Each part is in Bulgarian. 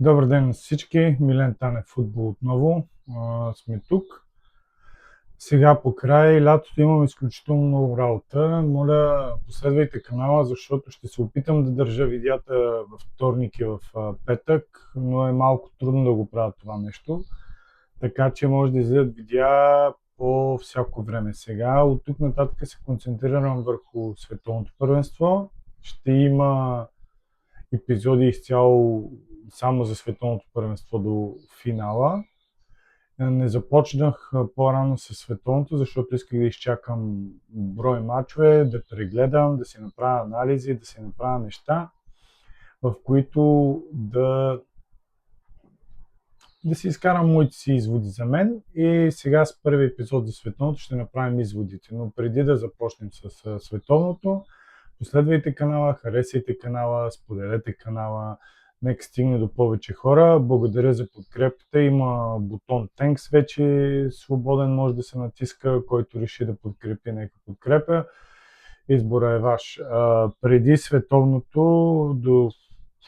Добър ден на всички, Милен Танев футбол отново сме тук. Сега по край лятото имам изключително много работа. Моля, последвайте канала, защото ще се опитам да държа видеята във вторник и в петък, но е малко трудно да го правя това нещо. Така че може да излизат видеа по всяко време. Сега от тук нататък се концентрирам върху световното първенство. Ще има епизоди изцяло само за световното първенство до финала. Не започнах по-рано със световното, защото исках да изчакам брой мачове, да прегледам, да си направя анализи, да си направя неща, в които да си изкарам моите си изводи за мен. И сега с първи епизод за световното ще направим изводите. Но преди да започнем с световното, последвайте канала, харесайте канала, споделете канала, нека стигне до повече хора. Благодаря за подкрепата. Има бутон Thanks вече свободен, може да се натиска, който реши да подкрепи, нека подкрепя. Избора е ваш. Преди световното, до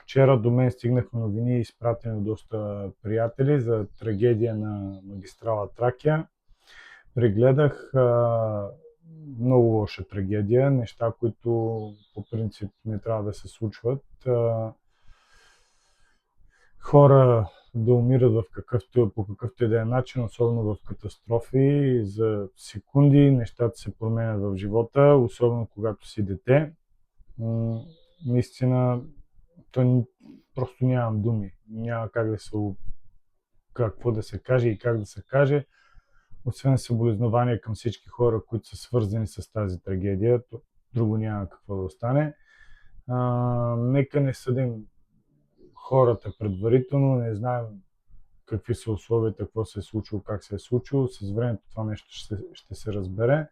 вчера до мен стигнаха новини, изпратени от доста приятели за трагедия на магистрала Тракия. Прегледах много лоша трагедия, неща, които по принцип не трябва да се случват. Хора да умират по какъвто и да е начин, особено в катастрофи, за секунди нещата се променят в живота, особено когато си дете. Наистина, просто нямам думи, няма какво да се каже и как да се каже. Освен съболезнования към всички хора, които са свързани с тази трагедия, то друго няма какво да остане. Нека не съдим хората предварително, не знаем какви са условията, какво се е случило, как се е случило. С времето това нещо ще се разбере,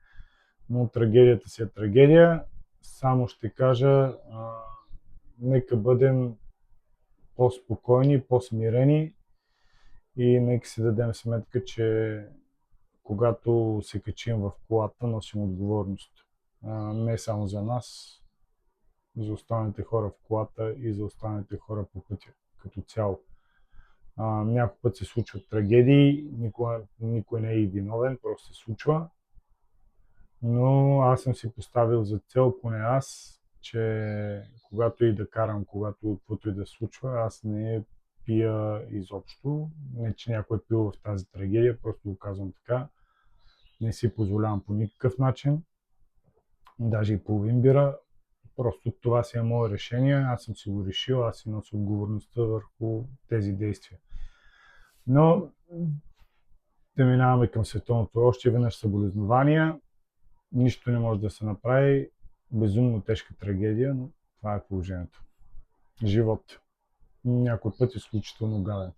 но трагедията си е трагедия. Само ще кажа, нека бъдем по-спокойни, по-смирени и нека си дадем сметка, че когато се качим в колата, носим отговорност. Не само за нас, за останалите хора в колата и за останалите хора по пътя като цяло. Някой път се случват трагедии, никой не е и виновен, просто се случва. Но аз съм си поставил за цел, поне аз, че когато и да карам, когато каквото и да случва, аз не пия изобщо. Не, че някой е пил в тази трагедия, просто го казвам така. Не си позволявам по никакъв начин, даже и половин бира. Просто това си е мое решение, аз съм си го решил, аз си нося отговорността върху тези действия. Но да минаваме към световното. Още веднъж съболезнования. Нищо не може да се направи. Безумно тежка трагедия, но това е положението. Живот. Някой път е изключително гаден.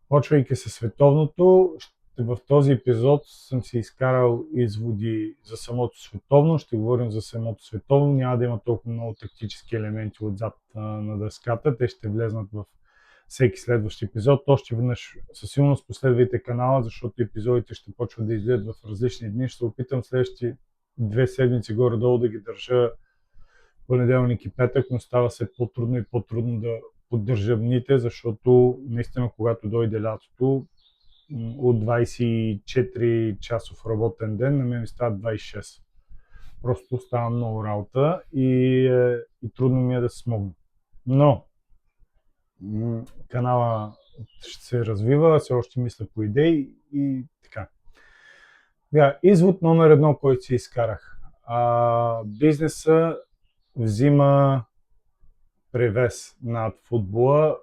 Почвайки със световното, в този епизод съм си изкарал изводи за самото световно. Ще говорим за самото световно. Няма да има толкова много тактически елементи отзад на дъската. Те ще влезнат в всеки следващ епизод. Още веднъж със сигурност последвайте канала, защото епизодите ще почват да излизат в различни дни. Ще се опитам следващите 2 седмици горе-долу да ги държа понеделник и петък, но става се по-трудно и по-трудно да поддържа дните, защото наистина когато дойде лятото, от 24 часов работен ден на мен ми става 26. Просто става много работа и трудно ми е да се смогна. Но канала ще се развива, все още мисля по идеи и така. Извод номер 1, който си изкарах. Бизнеса взима превес над футбола.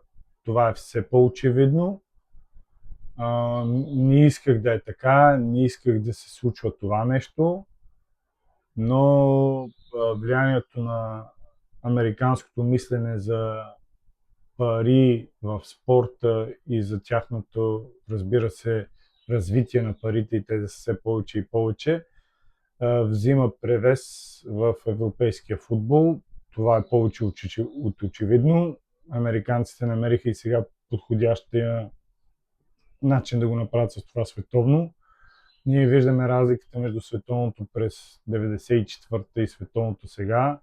Това е все по-очевидно. Не исках да е така, не исках да се случва това нещо, но влиянието на американското мислене за пари в спорта и за тяхното, разбира се, развитие на парите и те да са все повече и повече, взима превес в европейския футбол. Това е повече от очевидно. Американците намериха и сега подходящия начин да го направят с това световно. Ние виждаме разликата между световното през 94-та и световното сега.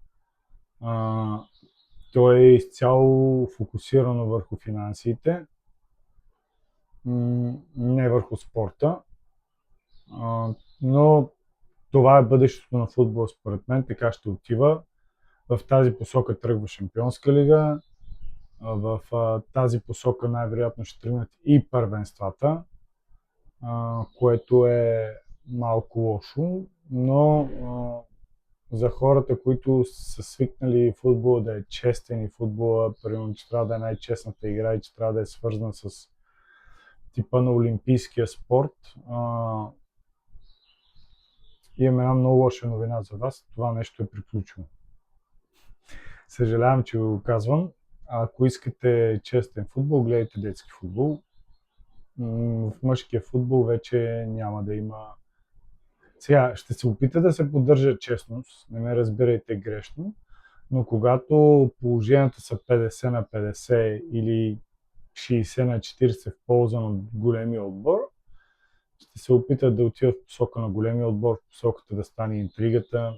То е изцяло фокусирано върху финансите, не върху спорта. Но това е бъдещето на футбола според мен, така ще отива. В тази посока тръгва Шампионска лига, в тази посока най-вероятно ще тръгнат и първенствата, което е малко лошо, но за хората, които са свикнали футбола да е честен и футбола, примерно, че трябва да е най-честната игра и че трябва да е свързан с типа на олимпийския спорт, имам една много лоша новина за вас. Това нещо е приключило. Съжалявам, че го казвам. Ако искате честен футбол, гледайте детски футбол. В мъжкия футбол вече няма да има. Сега ще се опита да се поддържа честност, не ме разбирайте грешно, но когато положението са 50 на 50 или 60 на 40 в полза на големия отбор, ще се опитат да отидат в посока на големия отбор, в посоката да стане интригата.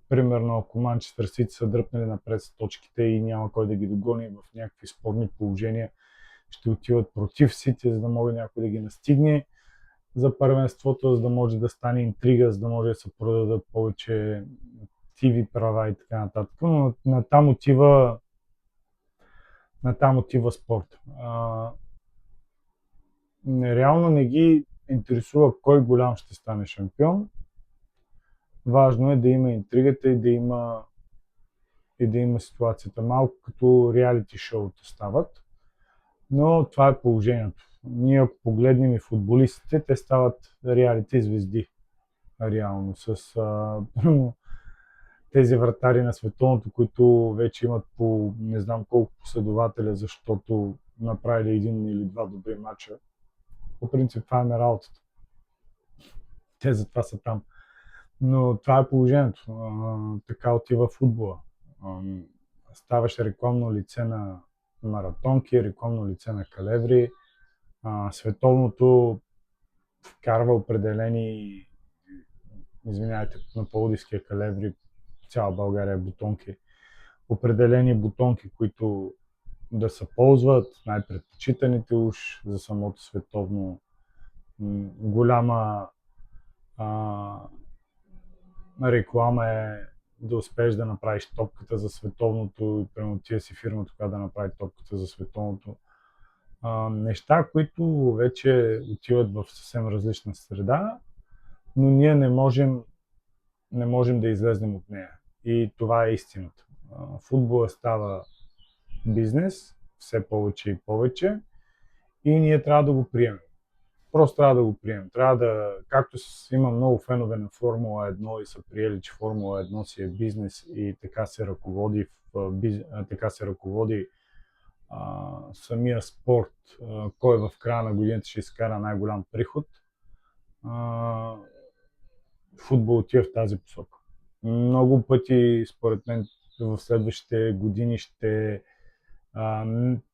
Примерно, ако Манчестър Сити са дръпнали напред с точките и няма кой да ги догони в някакви спорни положения, ще отиват против Сити, за да може някой да ги настигне за първенството, за да може да стане интрига, за да може да се продадат повече TV права и така нататък. Но натам отива спорт. Реално не ги интересува кой голям ще стане шампион. Важно е да има интригата и да има ситуацията. Малко като реалити шоута стават. Но това е положението. Ние ако погледнем и футболистите, те стават реалити звезди. Реално. С тези вратари на световното, които вече имат по не знам колко последователя, защото направили един или два добри мача. По принцип това е работата. Те затова са там. Но това е положението. Така отива футбола. Ставаш рекламно лице на маратонки, рекламно лице на калеври. Световното вкарва определени, извинявайте, на Пловдивския калеври, цяла България бутонки. Определени бутонки, които да се ползват, най-предпочитаните уж за самото световно. Голяма реклама е да успееш да направиш топката за световното и примерно тия си фирма тогава да направи топката за световното. Неща, които вече отиват в съвсем различна среда, но ние не можем да излезнем от нея. И това е истината. Футбола става бизнес, все повече и повече, и ние трябва да го приемем. Просто трябва да го приемем. Както има много фенове на Формула 1 и са приели, че Формула 1 си е бизнес и така се ръководи самия спорт, кой в края на годината ще изкара най-голям приход, футбол отива в тази посока. Много пъти, според мен, в следващите години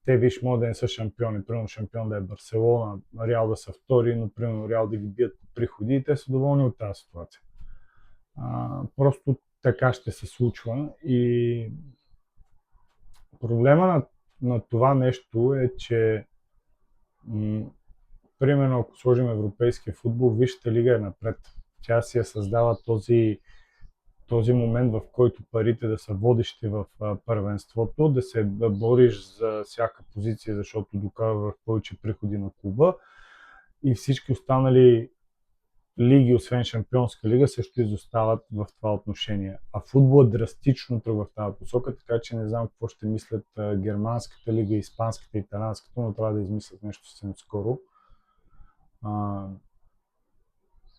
те виж, могат да не са шампиони. Примерно шампион да е Барселона, Реал да са втори, но примерно Реал да ги бият по приходи и те са доволни от тази ситуация. Просто така ще се случва и проблема на това нещо е, че примерно ако сложим европейския футбол, Висшата лига е напред. Тя си я създава този момент, в който парите да са водещи в първенството, да се бориш за всяка позиция, защото докарваш повече приходи на клуба и всички останали лиги, освен Шампионска лига, също изостават в това отношение. А футболът драстично тръгва в тази посока, така че не знам какво ще мислят германската лига, испанската, италианската, но трябва да измислят нещо съвсем скоро.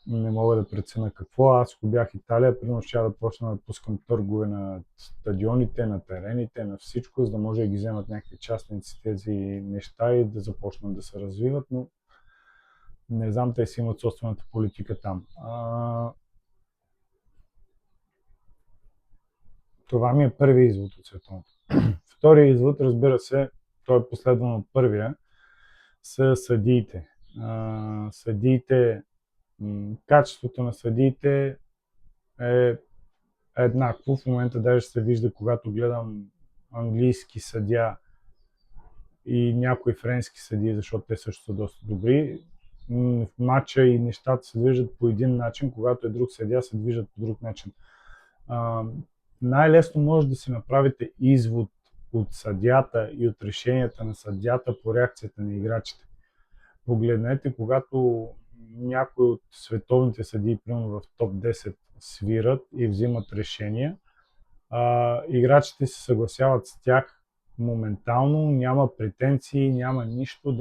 Не мога да преценя какво. Аз, ако бях Италия, примерно ще да почна да пускам търгове на стадионите, на терените, на всичко, за да може да ги вземат някакви частници тези неща и да започнат да се развиват, но не знам, те си имат собствената политика там. Това ми е първият извод от световното. Вторият извод, разбира се, той е последван от първия, са съдиите. Качеството на съдиите е еднакво. В момента даже се вижда, когато гледам английски съдия и някои френски съдии, защото те също са доста добри. В матча и нещата се движат по един начин, когато е друг съдия, се движат по друг начин. Най-лесно може да си направите извод от съдията и от решенията на съдията по реакцията на играчите. Погледнете, когато някои от световните съдии, примерно в топ 10, свират и взимат решения, играчите се съгласяват с тях моментално, няма претенции, няма нищо,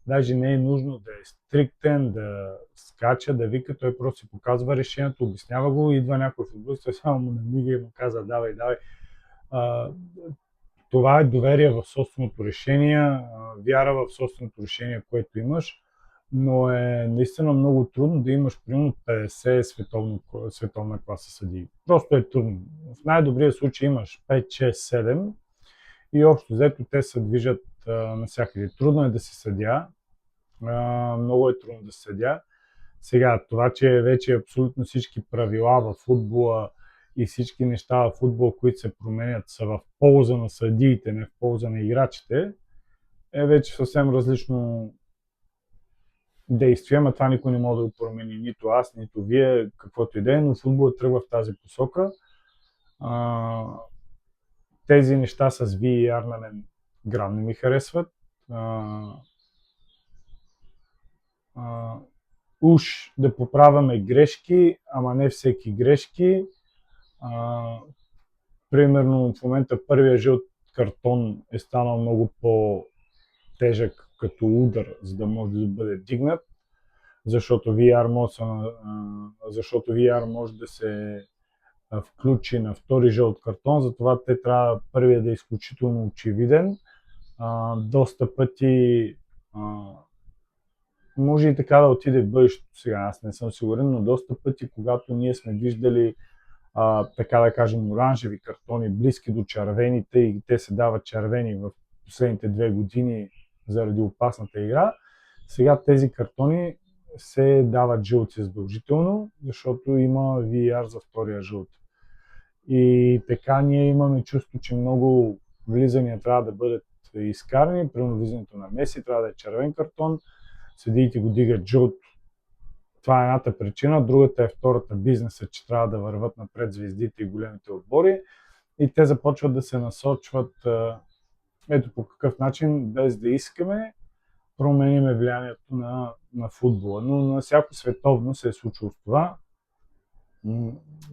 даже не е нужно да е стриктен, да скача, да вика, той просто си показва решението, обяснява го, идва някой футболист, той само му намига и му казва давай. Това е доверие в собственото решение, вяра в собственото решение, което имаш, но е наистина много трудно да имаш примерно 50 световна класа съдии. Просто е трудно. В най-добрия случай имаш 5, 6, 7 и общо взето те се движат навсякъде. Трудно е да си съдя, много е трудно да се съдя. Сега, това, че вече абсолютно всички правила в футбола и всички неща в футбола, които се променят, са в полза на съдиите, не в полза на играчите, е вече съвсем различно действие, но това никой не може да го промени, нито аз, нито вие, каквото и да е, но футболът тръгва в тази посока. Тези неща с VAR на мен грам не ми харесват. Уж да поправяме грешки, ама не всеки грешки. Примерно в момента първия жълт картон е станал много по-тежък като удар, за да може да бъде дигнат, защото VR може да се включи на втори жълт картон, затова те трябва първия да е изключително очевиден. Доста пъти може и така да отиде в бъдещето, сега аз не съм сигурен, но доста пъти, когато ние сме виждали така да кажем оранжеви картони, близки до червените и те се дават червени в последните 2 години заради опасната игра, сега тези картони се дават жълти задължително, защото има VR за втория жълт. И така ние имаме чувство, че много влизания трябва да бъдат изкарани, примерно влизането на Меси трябва да е червен картон, съдиите го дигат жълт. Това е едната причина, другата е втората бизнеса, че трябва да върват напред звездите и големите отбори и те започват да се насочват ето по какъв начин, без да искаме, промениме влиянието на футбола. Но на всяко световно се е случило с това.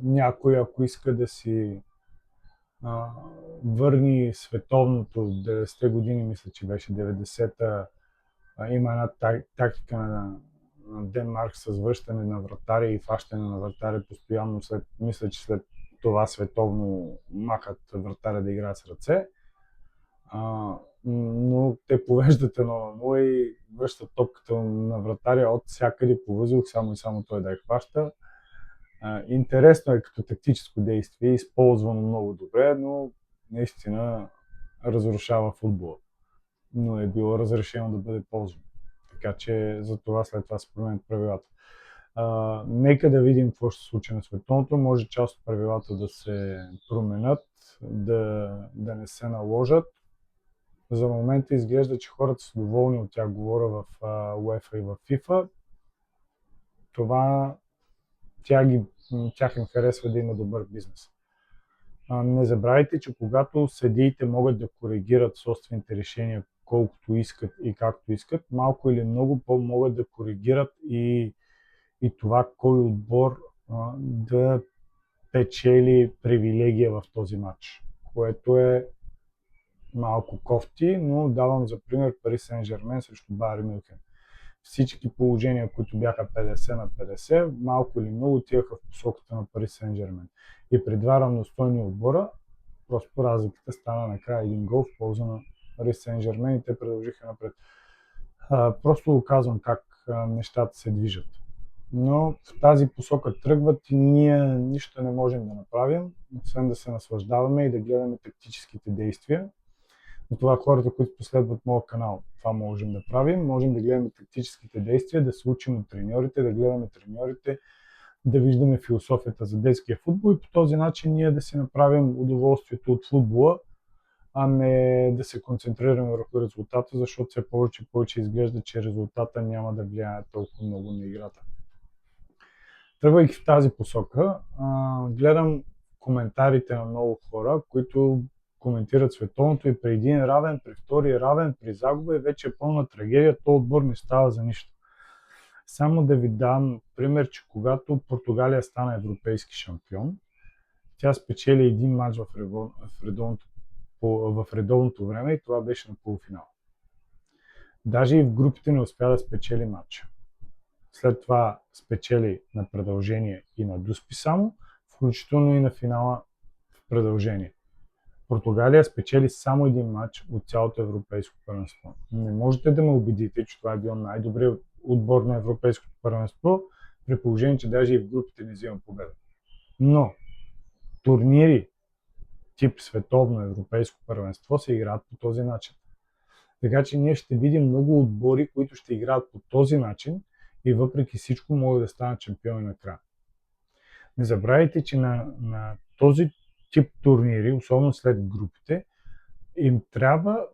Някой, ако иска да си върни световното 90-те години, мисля, че беше 90-та, има една тактика на Денмарк с връщане на вратаря и фащане на вратаря постоянно, мисля, че след това световно махат вратаря да играе с ръце. Но те повеждат 1-0 и връщат топката на вратаря от всякъде по въздух, само и само той да я хваща. Интересно е като тактическо действие, използвано много добре, но наистина разрушава футбола. Но е било разрешено да бъде ползвано. Така че за това след това се променят правилата. Нека да видим какво ще се случи на световното. Може част от правилата да се променят, да не се наложат. За момента изглежда, че хората са доволни от тях. Говоря в UEFA и в FIFA. Това тях им харесва да има добър бизнес. Не забравяйте, че когато съдиите могат да коригират собствените решения колкото искат и както искат, малко или много по-могат да коригират и това кой отбор да печели привилегия в този матч, което е малко кофти, но давам за пример Пари Сен-Жермен срещу Байер Мюнхен. Всички положения, които бяха 50 на 50, малко или много отиваха в посоката на Пари Сен-Жермен. И при два равностойни отбора, просто разликата стана накрая един гол в полза на Пари Сен-Жермен и те продължиха напред. Просто го казвам как нещата се движат. Но в тази посока тръгват и ние нищо не можем да направим, освен да се наслаждаваме и да гледаме тактическите действия. Но това хората, които последват моят канал, това можем да правим. Можем да гледаме тактическите действия, да се учим от треньорите, да гледаме треньорите, да виждаме философията за детския футбол и по този начин ние да си направим удоволствието от футбола, а не да се концентрираме върху резултата, защото все повече и повече изглежда, че резултата няма да влияе толкова много на играта. Тръгвайки в тази посока, гледам коментарите на много хора, които коментират световното и при един равен, при втори равен, при загуба и вече е пълна трагедия, то отбор не става за нищо. Само да ви дам пример, че когато Португалия стана европейски шампион, тя спечели един матч в редовното време и това беше на полуфинал. Даже и в групите не успя да спечели матча. След това спечели на продължение и на дуспи само, включително и на финала в продължение. Португалия спечели само един матч от цялото европейско първенство. Не можете да ме убедите, че това е бил най-добрият отбор на европейското първенство, при положение, че даже и в групите не взимам победа. Но турнири тип световно европейско първенство се играят по този начин. Така че ние ще видим много отбори, които ще играят по този начин и въпреки всичко могат да станат шампиони накрая. Не забравяйте, че на този тип турнири, особено след групите, им трябва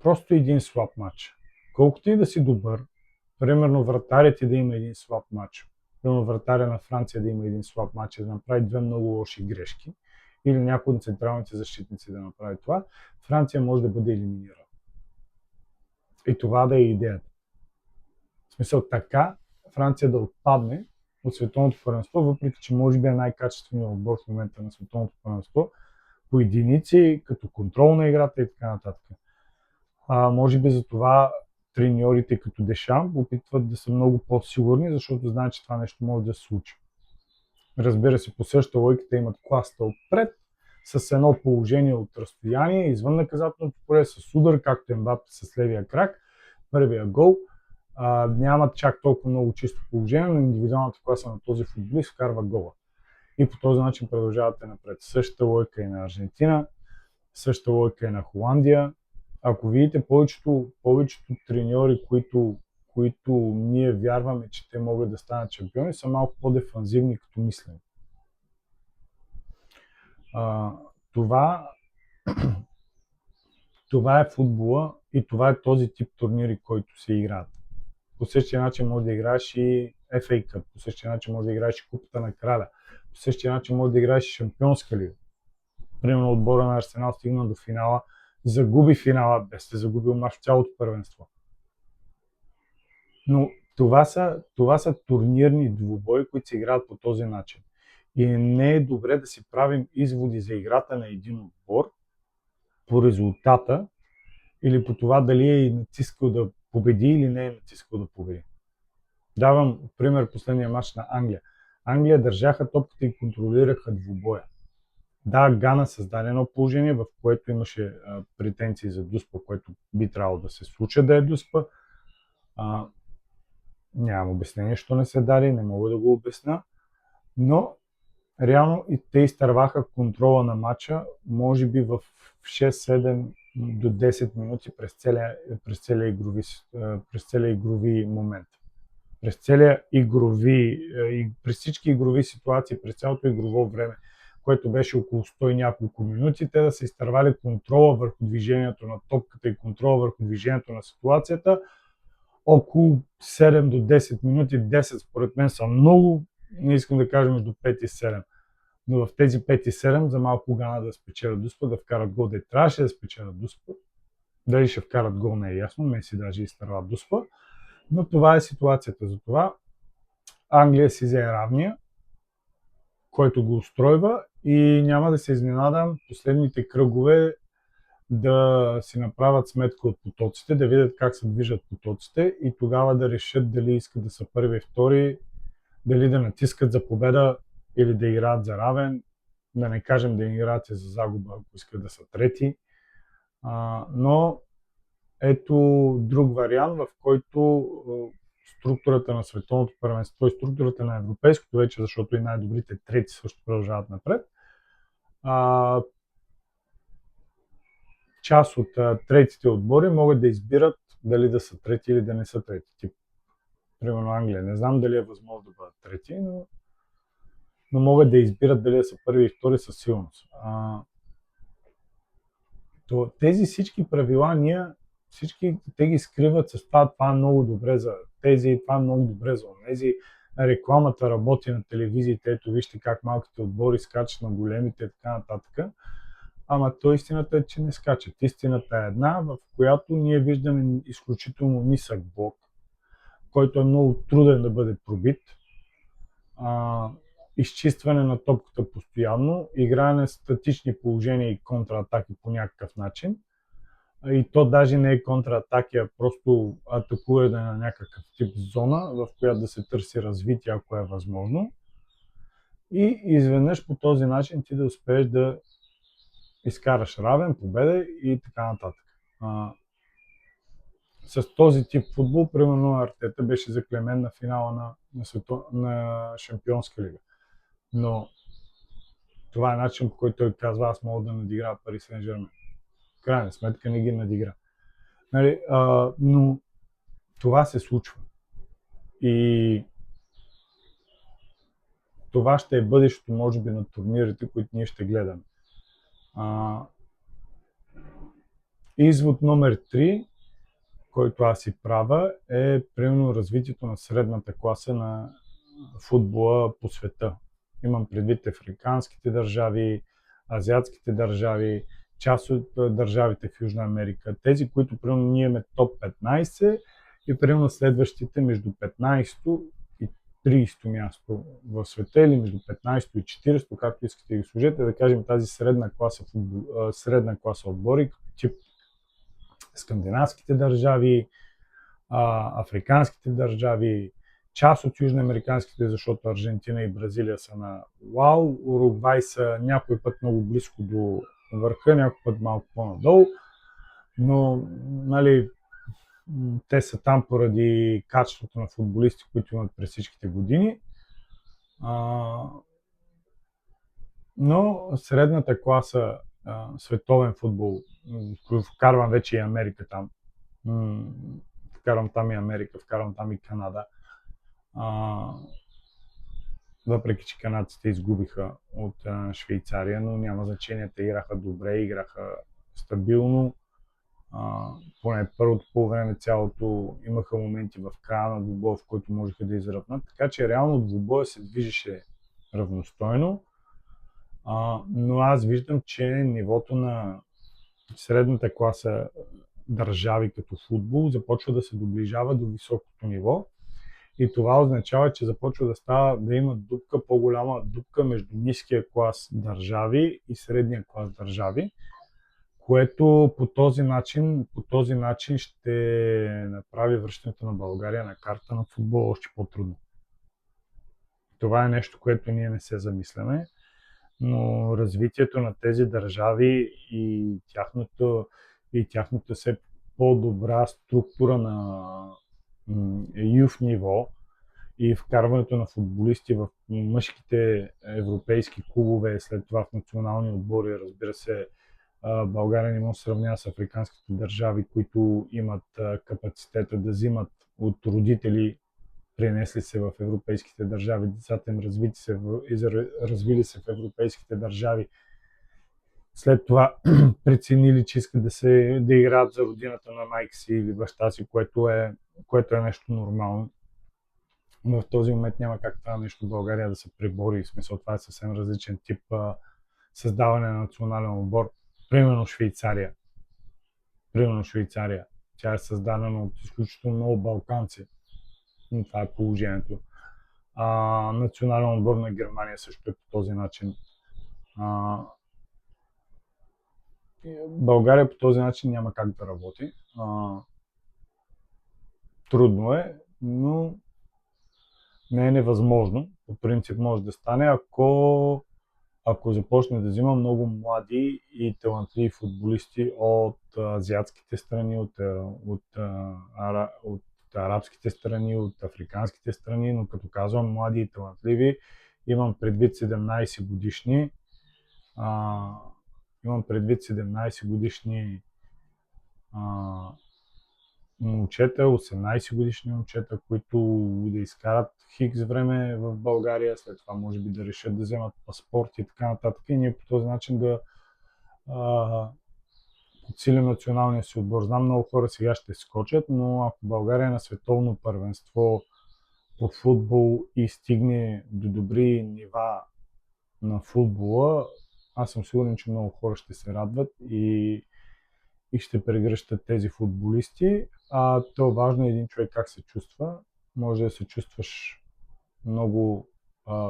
просто един слаб матч. Колкото и да си добър, примерно вратарят да има един слаб матч, примерно вратаря на Франция да има един слаб матч и да направи две много лоши грешки, или някой от централните защитници да направи това, Франция може да бъде елиминирана. И това да е идеята. В смисъл така, Франция да отпадне от световното първенство, въпреки че може би е най-качественият отбор в момента на световното първенство, по единици, като контрол на играта и така нататък. Може би за това треньорите като Дешам опитват да са много по-сигурни, защото знаят, че това нещо може да се случи. Разбира се, по същата логика имат класта отпред, с едно положение от разстояние, извън наказателното поле, с удар, както Ембапе с левия крак, първия гол. Нямат чак толкова много чисто положение, но индивидуалната класа на този футболист вкарва гола. И по този начин продължавате напред. Същата логика и на Аржентина, същата логика и на Холандия. Ако видите повечето треньори, които ние вярваме, че те могат да станат шампиони, са малко по-дефанзивни като мислене. Това е футбола и това е този тип турнири, който се играят. По същия начин може да играеш и FA Cup, по същия начин може да играеш и Купата на краля, по същия начин може да играеш и Шампионска лига. Примерно отбора на Арсенал стигна до финала, загуби финала, без да е загубил мач в цялото първенство. Но това са турнирни двубои, които се играят по този начин. И не е добре да си правим изводи за играта на един отбор по резултата или по това дали е натискал да победи или не е натискал да победи. Давам пример последния матч на Англия. Англия държаха топката и контролираха двубоя. Да, Гана създаде едно положение, в което имаше претенции за дуспа, което би трябвало да се случи да е дуспа. Нямам обяснение, що не се даде, не мога да го обясня. Но реално и те изтърваха контрола на матча, може би в 6-7 до 10 минути през целия игрови момент. През всички игрови ситуации, през цялото игрово време, което беше около 100 и няколко минути, те да са изтървали контрола върху движението на топката и контрола върху движението на ситуацията. Около 7 до 10 минути, 10 според мен са много, не искам да кажем до 5 и 7. Но в тези 5 и 7 за малко Гана да спечелят дуспа, да вкарат гол, да трябваше да спечелят дуспа. Дали ще вкарат гол не е ясно, Меси даже изтърват дуспа. Но това е ситуацията. Затова Англия си взе равния, който го устройва и няма да се изненадам последните кръгове да си направят сметка от потоците, да видят как се движат потоците и тогава да решат дали искат да са първи и втори, дали да натискат за победа или да играят за равен, да не кажем да играят за загуба, ако искат да са трети. Но ето друг вариант, в който структурата на световното първенство и структурата на европейското вече, защото и най-добрите трети също продължават напред. Част от третите отбори могат да избират дали да са трети или да не са трети. Тип, примерно Англия. Не знам дали е възможно да бъдат трети, но могат да избират дали да са първи и втори със сигурност. Тези всички правила всички те ги скриват с това е много добре за тези, това е много добре за онези. Рекламата работи на телевизиите, ето вижте как малките отбори скачат на големите и така нататък. Ама то истината е, че не скачат. Истината е една, в която ние виждаме изключително нисък блок, който е много труден да бъде пробит. Изчистване на топката постоянно, игране с статични положения и контратаки по някакъв начин. И то даже не е контратаки, а просто атакуване на някакъв тип зона, в която да се търси развитие, ако е възможно. И изведнъж по този начин ти да успееш да изкараш равен, победа и така нататък. С този тип футбол, примерно Артета беше заклемен на финала на Шампионска лига. Но това е начин, по който той казва, аз мога да надигра Пари Сен-Жермен. В крайна сметка не ги надигра. Нали, но това се случва. И това ще е бъдещето, може би, на турнирите, които ние ще гледаме. Извод номер 3, който аз си правя, е примерно развитието на средната класа на футбола по света. Имам предвид африканските държави, азиатските държави, част от държавите в Южна Америка. Тези, които примерно ние имаме топ 15 и примерно следващите между 15 и 30 място в света или между 15 и 40, както искате да ги служете, да кажем тази средна класа отбори, тип скандинавските държави, африканските държави, част от южноамериканските, защото Аржентина и Бразилия са на вау, Уругвай са някой път много близко до върха, някой път малко по-надолу, но нали, те са там поради качеството на футболисти, които имат през всичките години. Но средната класа световен футбол, вкарвам вече и Америка там, вкарвам там и Америка, вкарвам там и Канада. Въпреки че канадците изгубиха от Швейцария, но няма значение, те играха добре, играха стабилно. Поне първото полувреме цялото имаха моменти в края на двубоя, в който можеха да изравнат. Така че реално двубоя се движеше равностойно. Но аз виждам, че нивото на средната класа държави като футбол започва да се доближава до високото ниво. И това означава, че започва да има дупка, по-голяма дупка между ниския клас държави и средния клас държави, което по този начин ще направи връщането на България на карта на футбол още по-трудно. Това е нещо, което ние не се замисляме, но развитието на тези държави и тяхната все по-добра структура на юф ниво и вкарването на футболисти в мъжките европейски клубове, след това в национални отбори, разбира се, България не може да сравнява с африканските държави, които имат капацитета да взимат от родители, пренесли се в европейските държави, децата им развили се в европейските държави. След това преценили, че искат да играят за родината на майка си или баща си, което е нещо нормално. Но в този момент няма как това нещо в България да се пребори. В смисъл, това е съвсем различен тип създаване на национален отбор. Примерно Швейцария. Тя е създадена от изключително много балканци. Но това е положението. Национален отбор на Германия също е по този начин. България по този начин няма как да работи. Трудно е, но не е невъзможно. По принцип може да стане, ако започне да взима много млади и талантливи футболисти от азиатските страни, от арабските страни, от африканските страни, но като казвам млади и талантливи, имам предвид 17 годишни момчета, 18 годишни момчета, които да изкарат хикс време в България, след това може би да решат да вземат паспорт и така нататък. И ние по този начин да подсилим националния си отбор. Знам, много хора сега ще скочат, но ако България е на световно първенство по футбол и стигне до добри нива на футбола, аз съм сигурен, че много хора ще се радват и ще прегръщат тези футболисти. То важно е един човек как се чувства. Може да се чувстваш много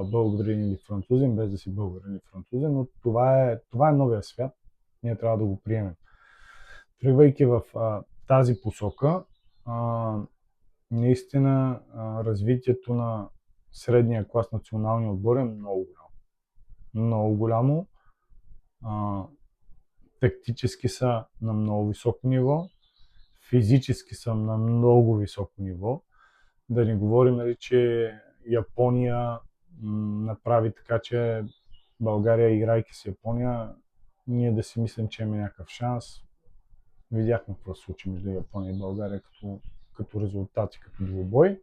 българин или французин, без да си българин или французин, но това е новия свят. Ние трябва да го приемем. Тръгвайки в тази посока, наистина развитието на средния клас националния отбор е много голямо. Много голямо. Тактически са на много високо ниво, физически са на много високо ниво. Да не говорим, нали, че Япония направи така, че България, играйки с Япония, ние да си мислим, че имаме някакъв шанс. Видяхме какво се случи между Япония и България като резултати, като двубой.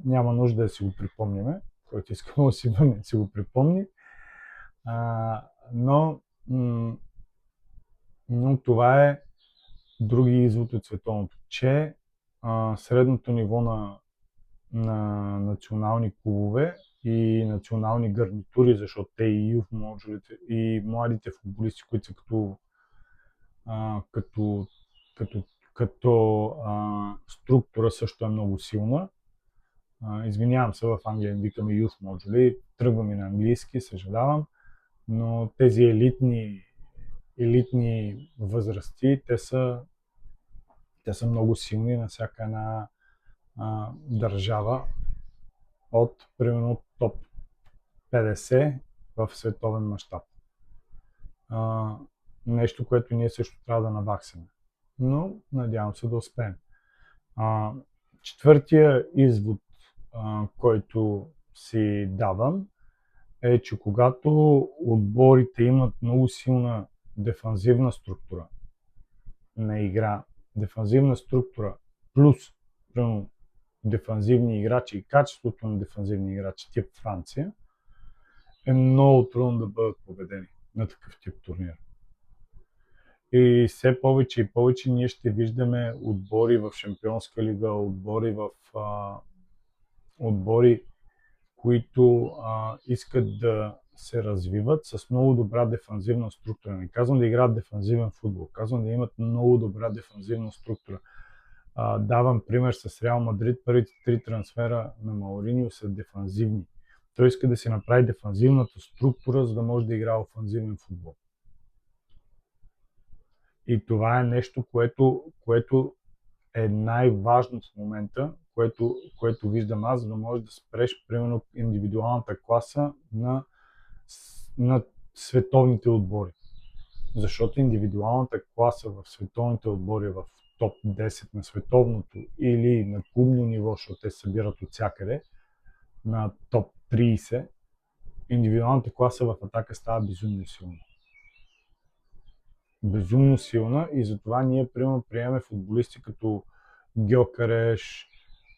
Няма нужда да си го припомняме, който иска да си върне, си го припомни. Но това е други извод от световното, че средното ниво на национални клубове и национални гарнитури, защото те и юф-моджулите, и младите футболисти, които са като структура също е много силна. Извинявам се, в Англия викаме youth модули, тръгваме на английски, съжалявам, но тези елитни възрасти, те са много силни на всяка една държава от примерно топ 50 в световен мащаб. Нещо, което ние също трябва да наваксаме. Но надявам се да успеем. Четвъртия извод, който си давам, е, че когато отборите имат много силна дефанзивна структура на игра, дефанзивна структура плюс дефанзивни играчи и качеството на дефанзивни играчи тип Франция, е много трудно да бъдат победени на такъв тип турнир. И все повече и повече ние ще виждаме отбори в Шампионска лига, отбори, които искат да се развиват с много добра дефанзивна структура. Не казвам да играят дефанзивен футбол, казвам да имат много добра дефанзивна структура. Давам пример с Реал Мадрид, първите 3 трансфера на Мауриньо са дефанзивни. Той иска да си направи дефанзивната структура, за да може да играе офанзивен футбол. И това е нещо, което е най-важно в момента, което виждам аз, за да можеш да спреш, примерно, индивидуалната класа на световните отбори. Защото индивидуалната класа в световните отбори, в топ 10 на световното или на клубно ниво, защото те се събират от всякъде, на топ 30, индивидуалната класа в атака става безумно силна. Безумно силна и затова ние приемаме футболисти като Гьокереш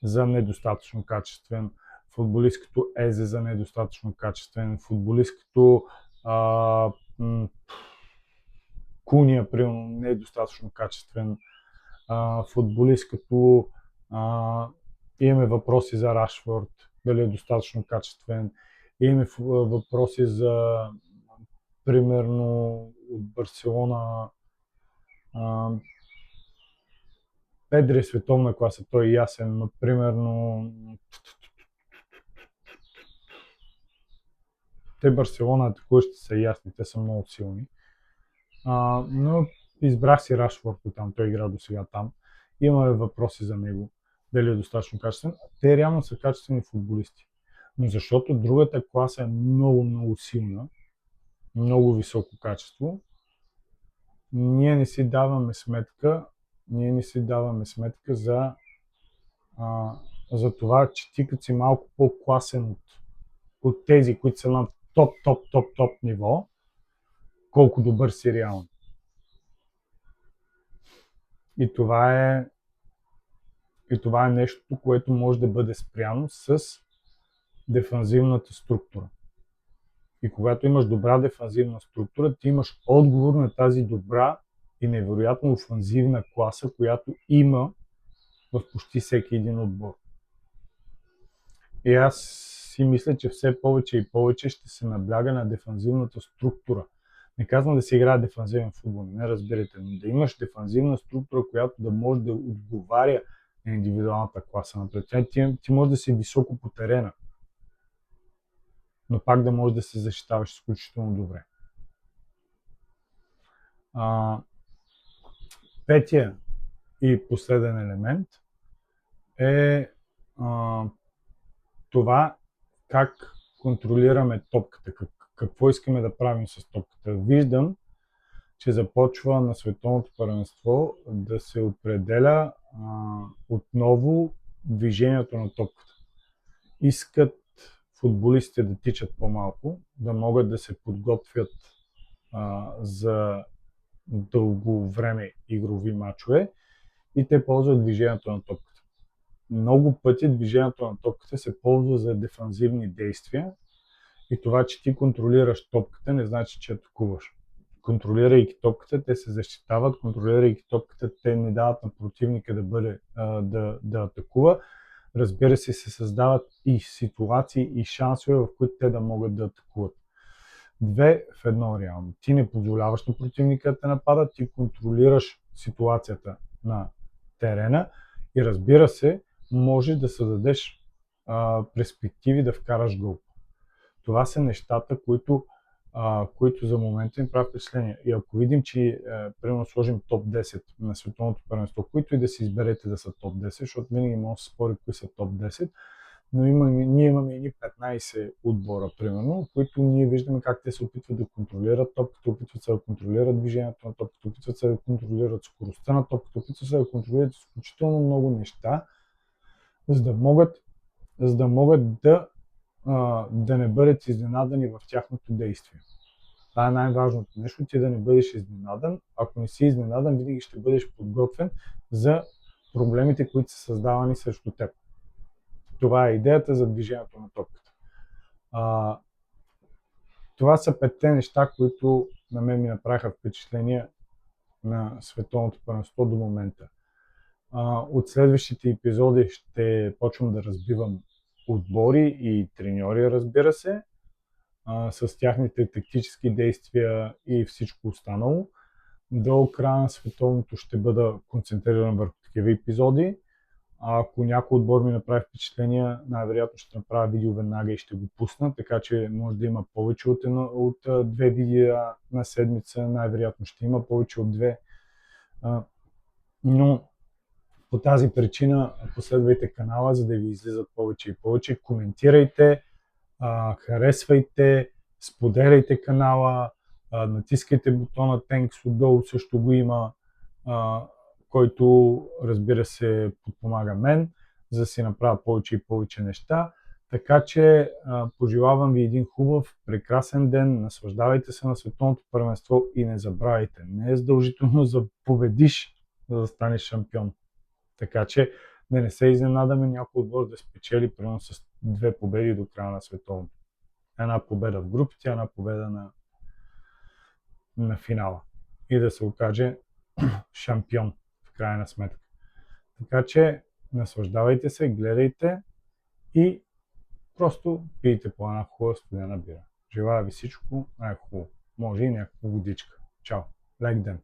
за недостатъчно качествен, футболист като Езе за недостатъчно качествен, футболист като Куния, примерно, недостатъчно качествен, футболист като имаме въпроси за Рашфорд, дали е достатъчно качествен, имаме въпроси за примерно от Барселона Педри е световна класа, той е ясен, но примерно те Барселона атакуващи са ясни, те са много силни. Но избрах си Рашфорд там, той игра до сега там. Имаме въпроси за него, дали е достатъчно качествен. Те реално са качествени футболисти. Но защото другата класа е много силна, много високо качество, ние не си даваме сметка за това, че ти като си малко по-класен от тези, които са на топ ниво, колко добър си реално. И това е нещо, което може да бъде спряно с дефанзивната структура. И когато имаш добра дефанзивна структура, ти имаш отговор на тази добра и невероятно офанзивна класа, която има в почти всеки един отбор. И аз си мисля, че все повече и повече ще се набляга на дефанзивната структура. Не казвам да се играе дефанзивен футбол, не разбирате, но да имаш дефанзивна структура, която да може да отговаря на индивидуалната класа. Например, ти може да си високо по терена, но пак да можеш да се защитаваш изключително добре. Петия и последен елемент е това как контролираме топката, какво искаме да правим с топката. Виждам, че започва на световното първенство да се определя отново движението на топката. Искат футболистите да тичат по-малко, да могат да се подготвят за дълго време игрови мачове и те ползват движението на топката. Много пъти движението на топката се ползва за дефанзивни действия и това, че ти контролираш топката, не значи, че атакуваш. Контролирайки топката, те се защитават, контролирайки топката, те не дават на противника да атакува. Разбира се, се създават и ситуации и шансове, в които те да могат да атакуват. Две в едно реално. Ти не позволяваш на противника да те напада, ти контролираш ситуацията на терена и разбира се, можеш да създадеш перспективи да вкараш гол. Това са нещата, които за момента им правят впечатление. И ако видим, че примерно сложим топ 10 на световното първенство, които и да си изберете да са топ 10, защото винаги може да се спори кои са топ 10, но ние имаме и 15 отбора, примерно, които ние виждаме как те се опитват да контролират топката, опитват се да контролират движението на топката, опитват се да контролират скоростта на топката, опитват се да контролират изключително много неща, за да могат да не бъдат изненадани в тяхното действие. Това е най-важното нещо, ти да не бъдеш изненадан. Ако не си изненадан, винаги ще бъдеш подготвен за проблемите, които са създавани срещу теб. Това е идеята за движението на топката. Това са 5 неща, които на мен ми направиха впечатление на световното първенство до момента. От следващите епизоди ще почвам да разбивам отбори и треньори, разбира се, с тяхните тактически действия и всичко останало. До края на световното ще бъда концентриран върху такива епизоди. Ако някой отбор ми направи впечатление, най-вероятно ще направя видео веднага и ще го пусна, така че може да има повече от 2 видеа на седмица, най-вероятно ще има повече от 2. Но по тази причина последвайте канала, за да ви излизат повече и повече. Коментирайте, харесвайте, споделяйте канала, натискайте бутона Thanks отдолу, също го има, който, разбира се, подпомага мен, за да си направя повече и повече неща. Така че пожелавам ви един хубав, прекрасен ден, наслаждавайте се на световното първенство и не забравяйте, не е задължително за победиш, за да станеш шампион. Така че да не се изненадаме някой отбор да спечели примерно с 2 победи до края на световното. Една победа в групите, една победа на финала. И да се окаже шампион в крайна сметка. Така че наслаждавайте се, гледайте и просто пийте по една хубава студена бира. Желая ви всичко най-хубаво. Може и някаква водичка. Чао! Лек ден!